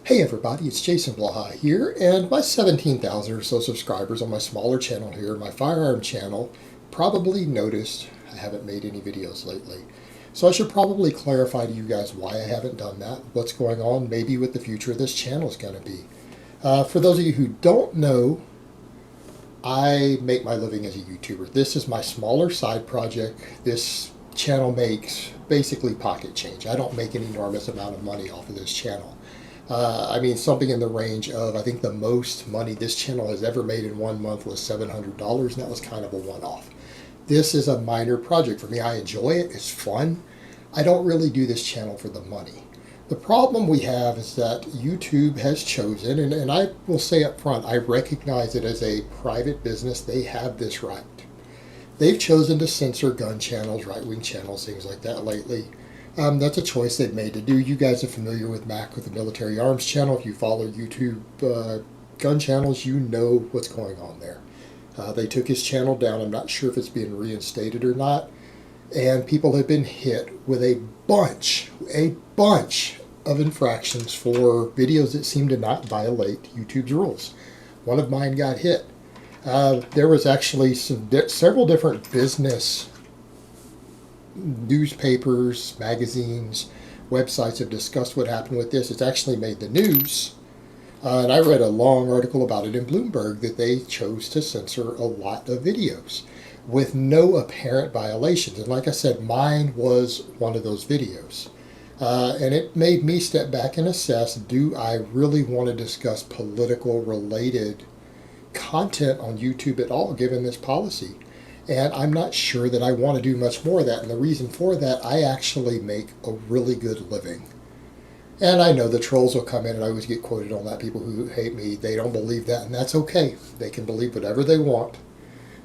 Hey everybody, it's Jason Blaha here, and my 17,000 or so subscribers on my smaller channel here, my firearm channel, probably noticed I haven't made any videos lately. So I should probably clarify to you guys why I haven't done that, what's going on, maybe what the future of this channel is going to be. For those of you who don't know, I make my living as a YouTuber. This is my smaller side project. This channel makes basically pocket change. I don't make an enormous amount of money off of this channel. I mean, something in the range of, I think the most money this channel has ever made in 1 month was $700, and that was kind of a one-off. This is a minor project for me. I enjoy it. It's fun. I don't really do this channel for the money. The problem we have is that YouTube has chosen, and I will say up front, I recognize it as a private business. They have this right. They've chosen to censor gun channels, right-wing channels, things like that lately. That's a choice they've made to do. You guys are familiar with Mac, with the military arms channel. If you follow YouTube gun channels, you know what's going on there. They took his channel down. I'm not sure if it's being reinstated or not. And people have been hit with a bunch of infractions for videos that seem to not violate YouTube's rules. One of mine got hit. There was actually several different business newspapers, magazines, websites have discussed what happened with this. It's actually made the news. And I read a long article about it in Bloomberg that they chose to censor a lot of videos with no apparent violations. And like I said, mine was one of those videos. And it made me step back and assess, do I really want to discuss political related content on YouTube at all, given this policy? And I'm not sure that I want to do much more of that. And the reason for that, I actually make a really good living. And I know the trolls will come in, and I always get quoted on that. People who hate me, they don't believe that, and that's okay. They can believe whatever they want.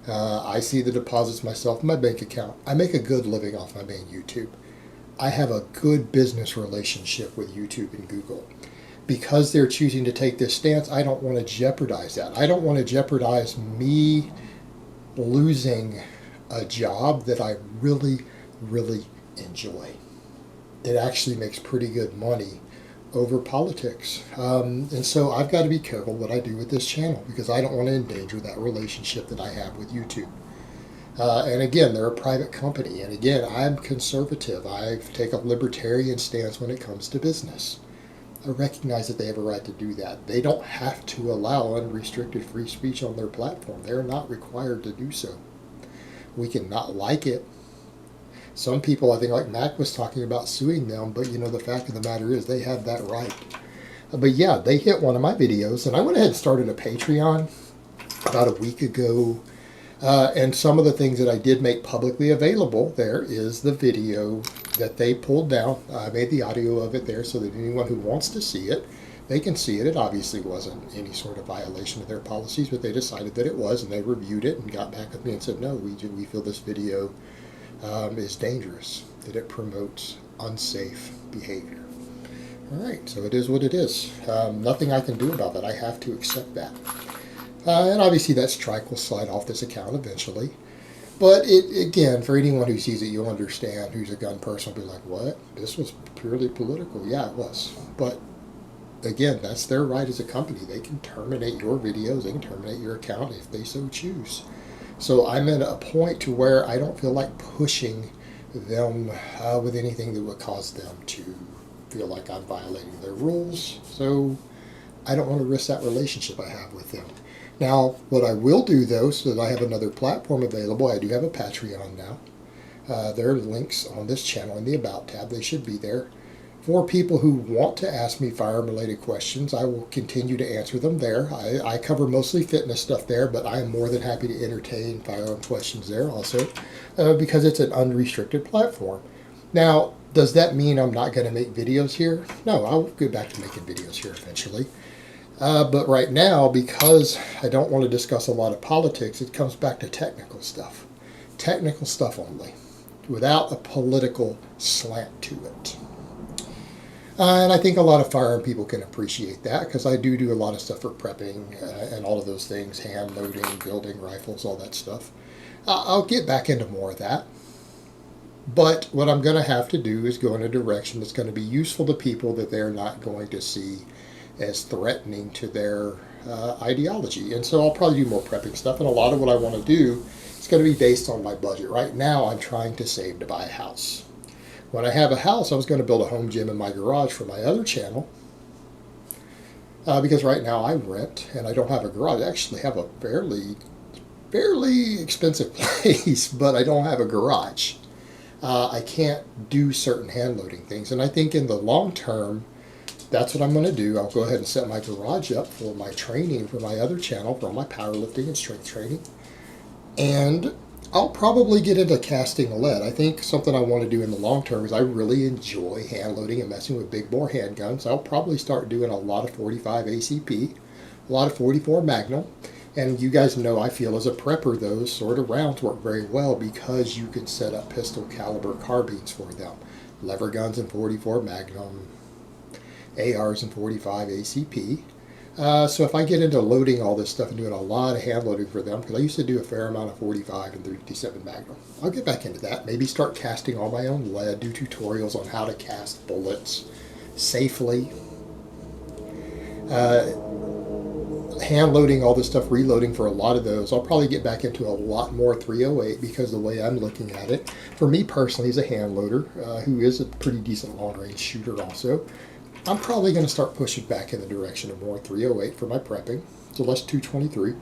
I see the deposits myself in my bank account. I make a good living off my main YouTube. I have a good business relationship with YouTube and Google. Because they're choosing to take this stance, I don't want to jeopardize that. I don't want to jeopardize me losing a job that I really, really enjoy. It actually makes pretty good money over politics. And so I've got to be careful what I do with this channel because I don't want to endanger that relationship that I have with YouTube. And again, they're a private company. And again, I'm conservative. I take a libertarian stance when it comes to business. I recognize that they have a right to do that. They don't have to allow unrestricted free speech on their platform. They're not required to do so. We can not like it. Some people, I think like Mac was talking about suing them, but you know, the fact of the matter is they have that right. But yeah, they hit one of my videos, and I went ahead and started a Patreon about a week ago. And some of the things that I did make publicly available there is the video that they pulled down. I made the audio of it there so that anyone who wants to see it, they can see it. It obviously wasn't any sort of violation of their policies, but they decided that it was, and they reviewed it and got back with me and said, no, we feel this video is dangerous, that it promotes unsafe behavior. All right, so it is what it is. Nothing I can do about that. I have to accept that. And obviously that strike will slide off this account eventually. But again, for anyone who sees it, you'll understand, who's a gun person, will be like, what? This was purely political. Yeah, it was. But again, that's their right as a company. They can terminate your videos. They can terminate your account if they so choose. So I'm at a point to where I don't feel like pushing them with anything that would cause them to feel like I'm violating their rules. So I don't want to risk that relationship I have with them. Now, what I will do, though, so that I have another platform available, I do have a Patreon now. There are links on this channel in the About tab. They should be there. For people who want to ask me firearm-related questions, I will continue to answer them there. I cover mostly fitness stuff there, but I am more than happy to entertain firearm questions there also because it's an unrestricted platform. Now, does that mean I'm not going to make videos here? No, I'll go back to making videos here eventually. But right now, because I don't want to discuss a lot of politics, it comes back to technical stuff. Technical stuff only, without a political slant to it. And I think a lot of firearm people can appreciate that because I do a lot of stuff for prepping and all of those things, hand loading, building rifles, all that stuff. I'll get back into more of that. But what I'm going to have to do is go in a direction that's going to be useful to people that they're not going to see as threatening to their ideology. And so I'll probably do more prepping stuff, and a lot of what I want to do is going to be based on my budget. Right now, I'm trying to save to buy a house. When I have a house, I was going to build a home gym in my garage for my other channel, because right now I rent and I don't have a garage. I actually have a fairly expensive place, but I don't have a garage. I can't do certain hand loading things, and I think in the long term, that's what I'm going to do. I'll go ahead and set my garage up for my training for my other channel, for all my powerlifting and strength training. And I'll probably get into casting lead. I think something I want to do in the long term is I really enjoy hand loading and messing with big bore handguns. I'll probably start doing a lot of 45 ACP, a lot of 44 Magnum. And you guys know I feel as a prepper those sort of rounds work very well because you can set up pistol caliber carbines for them. Lever guns in 44 Magnum, ARs and 45 ACP. So if I get into loading all this stuff and doing a lot of hand loading for them, because I used to do a fair amount of 45 and 357 Magnum, I'll get back into that. Maybe start casting all my own lead, do tutorials on how to cast bullets safely. Hand loading all this stuff, reloading for a lot of those. I'll probably get back into a lot more 308 because the way I'm looking at it, for me personally as a hand loader, who is a pretty decent long range shooter also, I'm probably going to start pushing back in the direction of more 308 for my prepping, so less 223.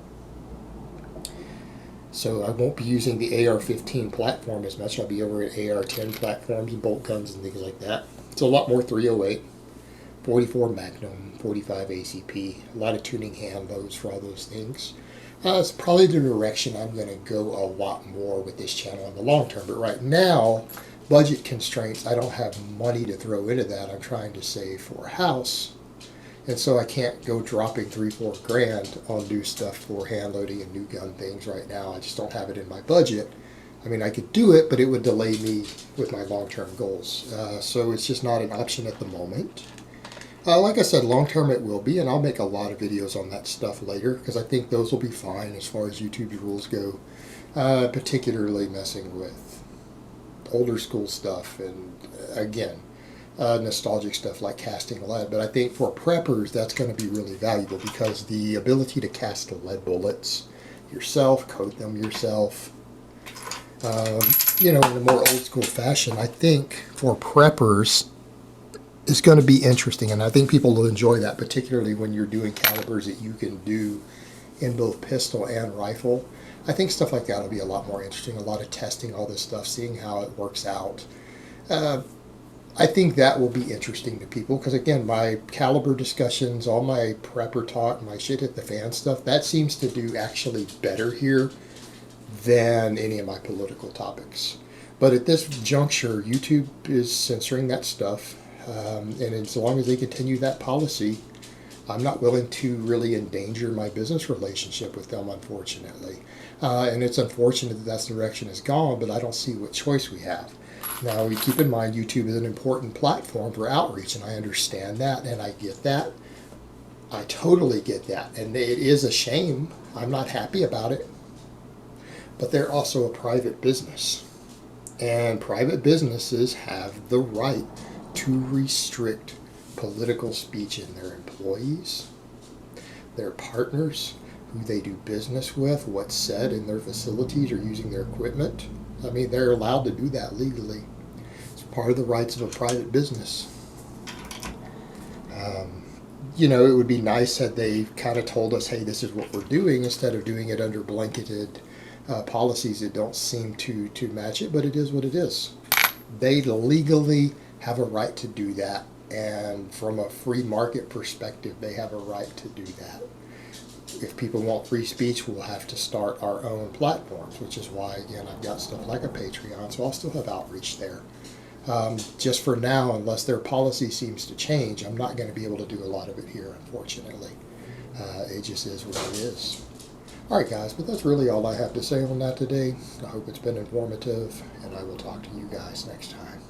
So I won't be using the AR-15 platform as much. I'll be over at AR-10 platforms and bolt guns and things like that. It's a lot more 308, 44 Magnum, 45 ACP, a lot of tuning hand loads for all those things. It's probably the direction I'm going to go a lot more with this channel in the long term, but right now, budget constraints, I don't have money to throw into that. I'm trying to save for a house, and so I can't go dropping $3-4 grand on new stuff for hand loading and new gun things right now. I just don't have it in my budget. I mean, I could do it, but it would delay me with my long-term goals. So it's just not an option at the moment. Like I said, long-term it will be, and I'll make a lot of videos on that stuff later because I think those will be fine as far as YouTube's rules go, particularly messing with older school stuff and, again, nostalgic stuff like casting lead. But I think for preppers, that's going to be really valuable because the ability to cast lead bullets yourself, coat them yourself, in a more old school fashion, I think for preppers is going to be interesting. And I think people will enjoy that, particularly when you're doing calibers that you can do in both pistol and rifle. I think stuff like that will be a lot more interesting, a lot of testing all this stuff, seeing how it works out. I think that will be interesting to people because, again, my caliber discussions, all my prepper talk, my shit hit the fan stuff, that seems to do actually better here than any of my political topics. But at this juncture, YouTube is censoring that stuff, and as long as they continue that policy, I'm not willing to really endanger my business relationship with them, unfortunately. And it's unfortunate that that's the direction it's gone, but I don't see what choice we have. Now, we keep in mind YouTube is an important platform for outreach, and I understand that, and I get that. I totally get that, and it is a shame. I'm not happy about it. But they're also a private business, and private businesses have the right to restrict political speech in their employees, their partners, who they do business with, what's said in their facilities or using their equipment. I mean, they're allowed to do that legally. It's part of the rights of a private business. It would be nice had they kind of told us, hey, this is what we're doing, instead of doing it under blanketed policies that don't seem to match it, but it is what it is. They legally have a right to do that, and from a free market perspective, they have a right to do that. If people want free speech, we'll have to start our own platforms, which is why, again, I've got stuff like a Patreon, so I'll still have outreach there. Just for now, unless their policy seems to change, I'm not going to be able to do a lot of it here, unfortunately. It just is what it is. All right, guys, but that's really all I have to say on that today. I hope it's been informative, and I will talk to you guys next time.